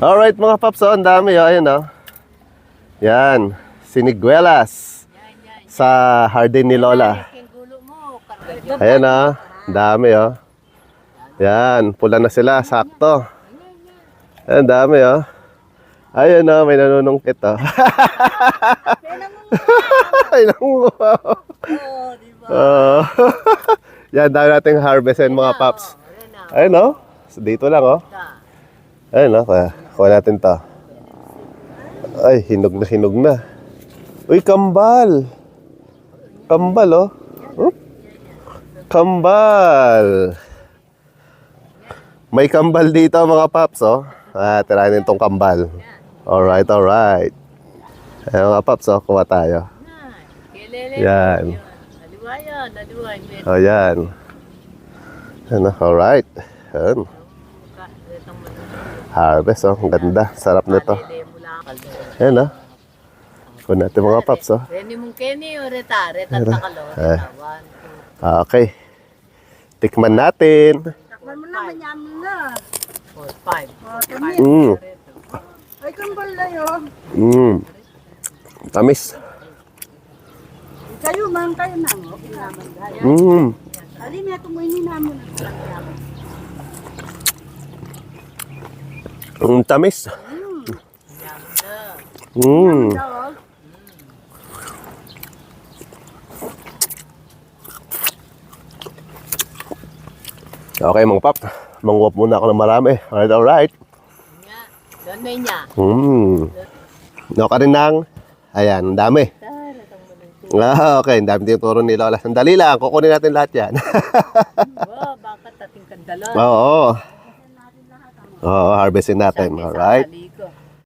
Alright mga paps, ang dami oh. Ayan oh. Yan, siniguelas sa hardin ni Lola. Ayan oh, dami oh. Yan, pula na sila, sakto. Ayan, dami oh. Ayan oh, may nanunungkit oh. Ay, nangunguha. Oh. Yan, dami nating harvestin mga paps. Ayan oh, dito lang oh. Ayan oh, kuha natin to. Ay, hinog na. Uy, kambal. Kambal oh. Oop. Kambal. May kambal dito mga paps oh. Tirahin itong kambal. Alright. Ayan mga paps oh, kuha tayo. Yan. Oh, yan. Ano, alright. Yan. Harvest oh, ang ganda. Sarap nito. Ayan oh. Kuha natin mga paps oh. Reni mong Kenny o reta takalo. Okay. Tikman natin. Takman mo na, manyaman na. 5. Ay, kambal na yun. Tamis. Kayo man, kayo na. Pinaman gaya. Ali, may tumoy ni namin. Tamis. Okay mga pap, manguwap muna ako ng marami. Alright. Doon na niya. No ka rin ng, ayan, ang dami. Okay, ang dami tinuturo ni Lola. Sandali lang, kukunin natin lahat yan. Bakit ating kandala? Oo, harvestin natin. Alright.